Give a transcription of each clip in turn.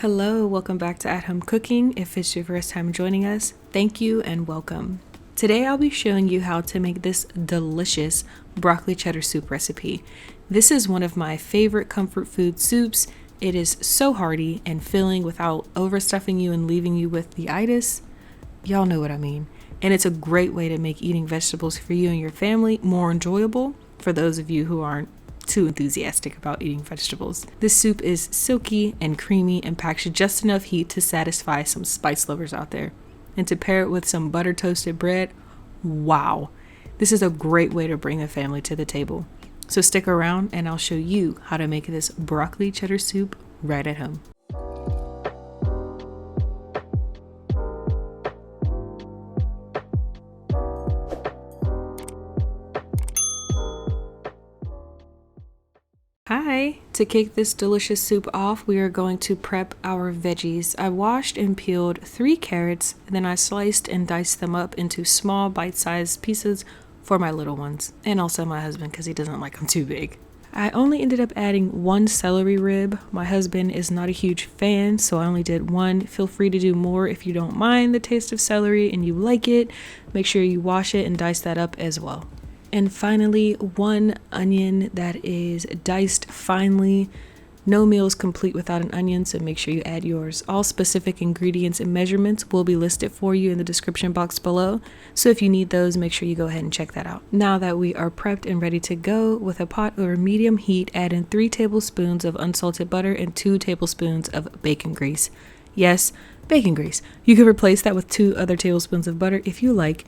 Hello, welcome back to At Home Cooking. If it's your first time joining us, thank you and welcome. Today I'll be showing you how to make this delicious broccoli cheddar soup recipe. This is one of my favorite comfort food soups. It is so hearty and filling without overstuffing you and leaving you with the itis. Y'all know what I mean. And it's a great way to make eating vegetables for you and your family more enjoyable for those of you who aren't too enthusiastic about eating vegetables. This soup is silky and creamy and packs just enough heat to satisfy some spice lovers out there. And to pair it with some butter toasted bread, wow. This is a great way to bring a family to the table. So stick around and I'll show you how to make this broccoli cheddar soup right at home. Hi! To kick this delicious soup off, we are going to prep our veggies. I washed and peeled 3 carrots, and then I sliced and diced them up into small bite-sized pieces for my little ones, and also my husband because he doesn't like them too big. I only ended up adding 1 celery rib. My husband is not a huge fan, so I only did 1. Feel free to do more if you don't mind the taste of celery and you like it. Make sure you wash it and dice that up as well. And finally, 1 onion that is diced finely. No meal is complete without an onion, so make sure you add yours. All specific ingredients and measurements will be listed for you in the description box below. So if you need those, make sure you go ahead and check that out. Now that we are prepped and ready to go, with a pot over medium heat, add in 3 tablespoons of unsalted butter and 2 tablespoons of bacon grease. Yes, bacon grease. You can replace that with 2 other tablespoons of butter if you like.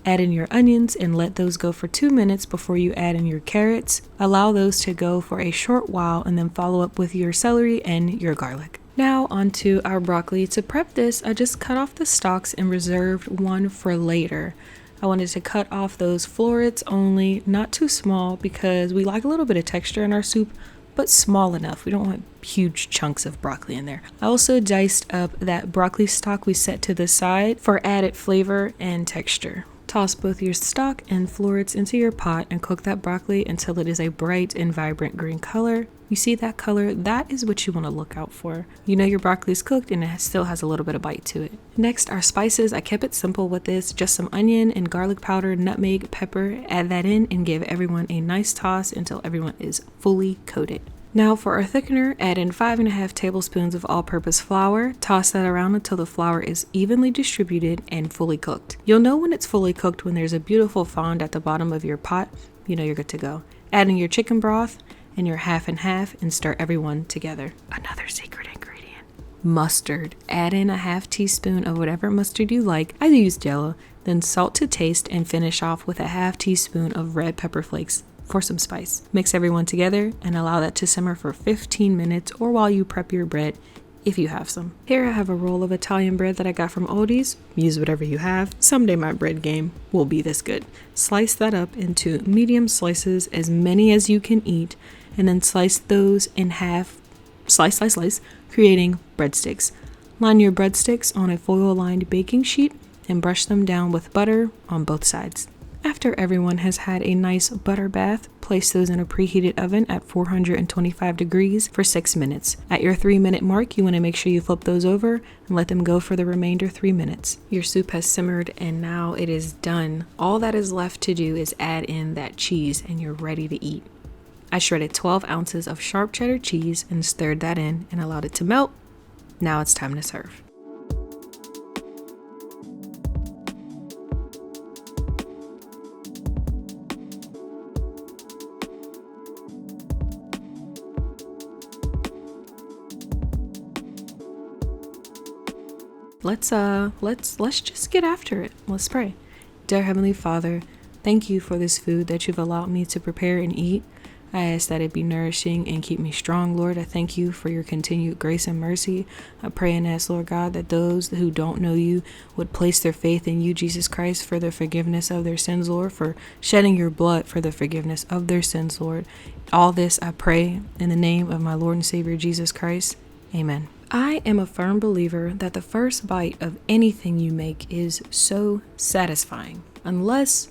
Add in your onions and let those go for 2 minutes before you add in your carrots. Allow those to go for a short while and then follow up with your celery and your garlic. Now onto our broccoli. To prep this, I just cut off the stalks and reserved one for later. I wanted to cut off those florets only, not too small because we like a little bit of texture in our soup, but small enough. We don't want huge chunks of broccoli in there. I also diced up that broccoli stalk we set to the side for added flavor and texture. Toss both your stalk and florets into your pot and cook that broccoli until it is a bright and vibrant green color. You see that color? That is what you want to look out for. You know your broccoli is cooked and it still has a little bit of bite to it. Next, our spices. I kept it simple with this. Just some onion and garlic powder, nutmeg, pepper. Add that in and give everyone a nice toss until everyone is fully coated. Now for our thickener, add in 5½ tablespoons of all-purpose flour. Toss that around until the flour is evenly distributed and fully cooked. You'll know when it's fully cooked when there's a beautiful fond at the bottom of your pot. You know you're good to go. Add in your chicken broth and your half and half and stir everyone together. Another secret ingredient. Mustard. Add in a ½ teaspoon of whatever mustard you like. I used yellow. Then salt to taste and finish off with a ½ teaspoon of red pepper flakes for some spice. Mix everyone together and allow that to simmer for 15 minutes or while you prep your bread if you have some. Here I have a roll of Italian bread that I got from Aldi's. Use whatever you have. Someday my bread game will be this good. Slice that up into medium slices, as many as you can eat, and then slice those in half, slice, creating breadsticks. Line your breadsticks on a foil-lined baking sheet and brush them down with butter on both sides. After everyone has had a nice butter bath, place those in a preheated oven at 425 degrees for 6 minutes. At your 3-minute mark, you want to make sure you flip those over and let them go for the remainder 3 minutes. Your soup has simmered and now it is done. All that is left to do is add in that cheese and you're ready to eat. I shredded 12 ounces of sharp cheddar cheese and stirred that in and allowed it to melt. Now it's time to serve. Let's just get after it. Let's pray. Dear Heavenly Father, thank you for this food that you've allowed me to prepare and eat. I ask that it be nourishing and keep me strong, Lord. I thank you for your continued grace and mercy. I pray and ask, Lord God, that those who don't know you would place their faith in you, Jesus Christ, for the forgiveness of their sins, Lord, for shedding your blood for the forgiveness of their sins, Lord. All this I pray in the name of my Lord and Savior, Jesus Christ. Amen. I am a firm believer that the first bite of anything you make is so satisfying, unless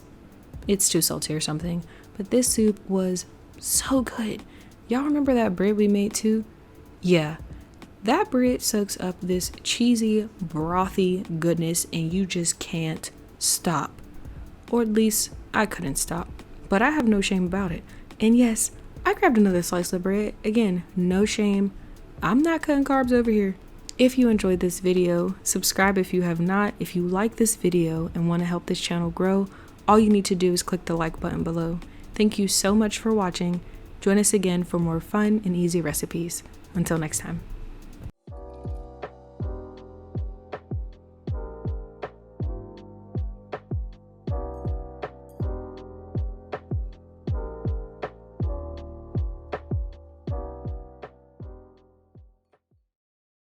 it's too salty or something. But this soup was so good. Y'all remember that bread we made too? Yeah, That bread soaks up this cheesy, brothy goodness and you just can't stop. Or at least I couldn't stop. But I have no shame about it. And yes, I grabbed another slice of bread. Again, no shame. I'm not cutting carbs over here. If you enjoyed this video, subscribe if you have not. If you like this video and want to help this channel grow, all you need to do is click the like button below. Thank you so much for watching. Join us again for more fun and easy recipes. Until next time.